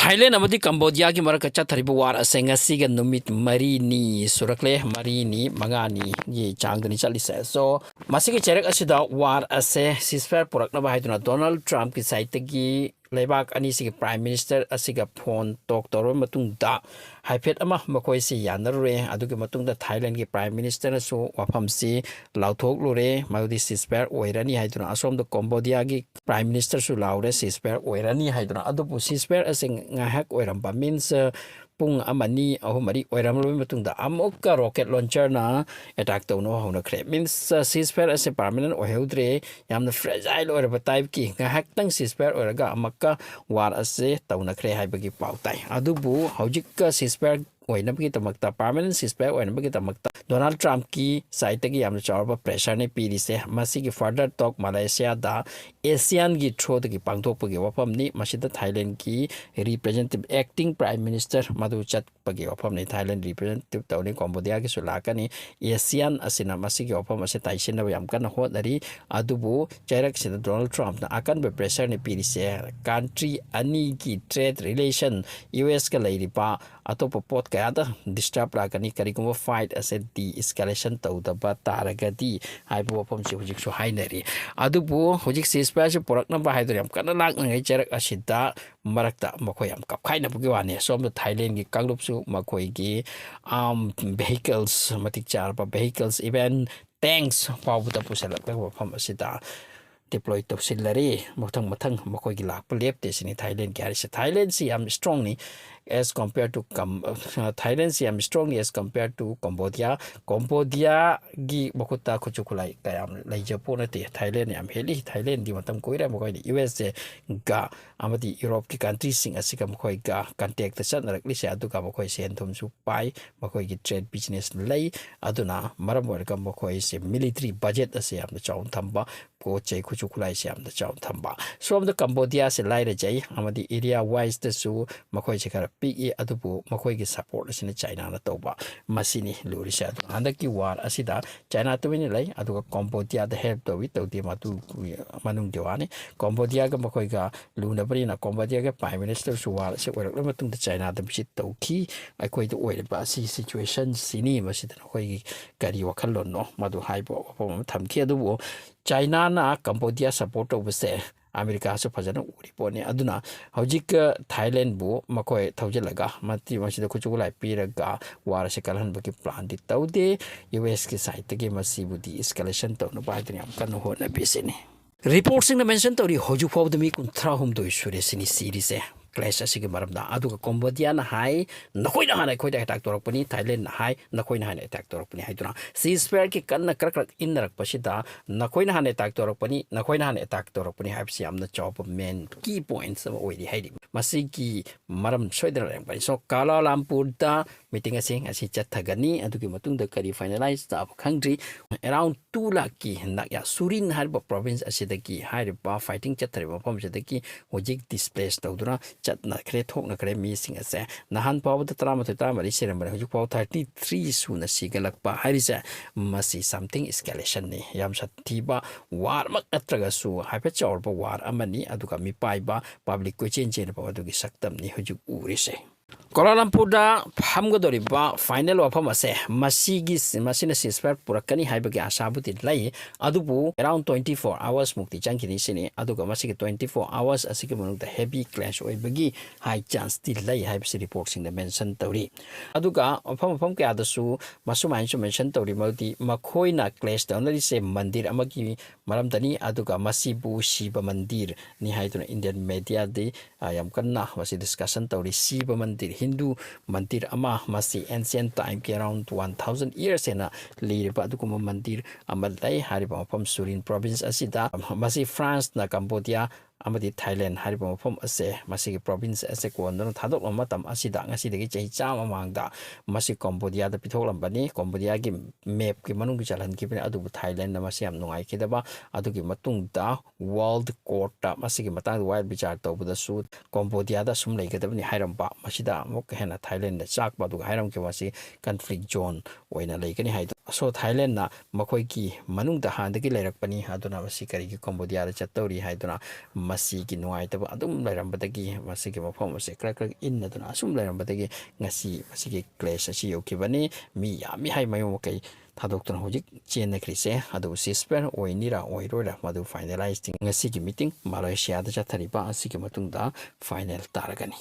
Thailand amadi Cambodia ki maraka chatharibu war asenga siga numit marini surakle marini mangani ye changdani chalise so masigi cherek asida war ase ceasefire purakna bahiduna Donald Trump ki site gi lebak ani sigi prime minister asiga phone talk toro matung da haipet ama makoi si yanare adugi matung da Thailand ki prime minister so wafam si lauthok lore maudi ceasefire oirani haiduna asom da Combodia gi prime minister su laure ceasefire oirani haiduna adupu ceasefire asing ngahak oiramba means pung amani ahumari oiram lo matung da amokka rocket launcher na attack to no hona kre means ceasefire as a permanent oheudre yamna fragile or type ki ngahak tang ceasefire oraga amakka war ase tawna kre haibagi pautai adubu hojik ceasefire oinabagi tamakta permanent ceasefire oinabagi tamakta Donald Trump ki site gi yamna chawba pressure ne piri se masi gi further talk Malaysia da ASEAN gi throw gi pangthok pagi wapam ni masida Thailand ki representative acting prime minister madu chat pagi wapam ni Thailand representative tawni Cambodia gi sulakani ASEAN asina masi gi wapam ase taisin na yam kan hodari adubu chairak sida Donald Trump na akan be pressure ne piri se country ani ki trade relation US ka leiripa atopa pot kaya da disturb rakani kariguma fight ase the escalation tawdaba taragadi haibu wapam si hujik so hainari adubu hujik ceasefire porakna ba haidor yam kana lak ngai cherak asida marakta makoi yam kapkhaina bugi wane som Thailand gi kanglup su makoi gi vehicles matik char ba vehicles even tanks pawbuta pusalak ba wapam asida deploy to silari mathang makoi gi lak lep te sini Thailand gi Thailand si am strong ni as compared to Thailand si am strong as compared to Cambodia gi bakuta kuchukulai kayam lai Japan te Thailand am heli Thailand di matam koira makoi di US ga amadi Europe ki countries sing asika makoi ga contact ta san rakli se adu ga makoi sen thum su pai makoi gi trade business lai aduna maram war ga makoi se military budget ase am chaun thamba ko chei kuchukulai se am chaun thamba from the Cambodia se lai re jai amadi area wise ta su makoi se kara pi adubu makoi gi support asina China na toba masini luri se adu andaki war asida China to ni lai adu Cambodia the help to with the matu manung diwani Cambodia ga makoi ga luna bari na Cambodia ga prime minister su war se orak la matung China da visit to ki ai koi to oil ba si situation sini masida koi kari wakhal no madu haibo tham ki adu China na Cambodia support to se America su phajana uri pone aduna hojik Thailand bu makoi thaujilaga mati masida kuchulai piraga war se kalhan baki plan di taude US ki site ge masibu di escalation to no ba yam kan ho na bisini reports in the mention to ri hoju phaw de mi kun thra hum do isure sini series e clash asigi maramda aduga Cambodia na hai nakoi na hanai khoida attack torok pani Thailand na hai nakoi na hanai attack torok pani haiduna ceasefire ki kanna krak in rak pasida nakoi na hanai attack torok pani nakoi na hanai attack torok pani haipsi amna job main key points of oidi haidi masigi maram soidra rang pani so Kuala Lumpur da meeting asing asi chathagani adugi matung da kari finalize da country around 2 lakh ki nak ya Surin harba province asidagi harba fighting chathariba pam jadagi hojik displaced tawduna chat na kre thok na kre mi sing ase nahan paw da trama ta mari seram bar hujuk paw 33 su na sigalak pa harisa masi something escalation ni yam sathiba war mak atraga su haipe chawr ba war amani aduga mi pai ba public ko chen chen ba adugi saktam ni hujuk urise Kuala Lumpur da phamgadori ba final wafam ase masigi masina ceasefire purakani haibagi asabuti lai adubu around 24 hours mukti changkini sini aduga masigi 24 hours asigi manukta heavy clash oibagi high chance ti lai haibsi report sing the mention tori aduga wafam kya dasu masumai su mention tori malti makhoina clash da onari se mandir amagi maramdani aduga masibu shiba mandir ni haituna Indian media de yam kanna wasi discussion tori shiba mandir Hindu mandir ama masi ancient time ki around 1000 years ena liriba adukuma mandir amalai hariba mafam Surin province asida masi France na Cambodia amadi Thailand hariba mafam ase masi province ase ko andon thadok matam asida ngasi degi chei chama mangda masi Cambodia da pithok lambani Cambodia gi map ki manung gi chalan ki adu Thailand na masi am nungai ki daba adu gi matung da world court ta masi gi matang wild bichar to bu da su Cambodia da sum lei ga dabani hairam ba masida mok hena Thailand da chak ba du hairam ki wasi conflict zone oina lei kani hai So Thailand na makoi ki manung da han dagi leirakpani aduna masi kari ki Cambodia da chattori haiduna masi ki nuai taba adum leirambadagi masi ki mafom ase krak krak in aduna asum leirambadagi ngasi masi ki clash asi yokibani mi yami hai mayo kai thadokton hojik chen krise adu ceasefire oinira oirora madu finalizing ngasi ki meeting Malaysia da chathariba asi ki matungda final taragani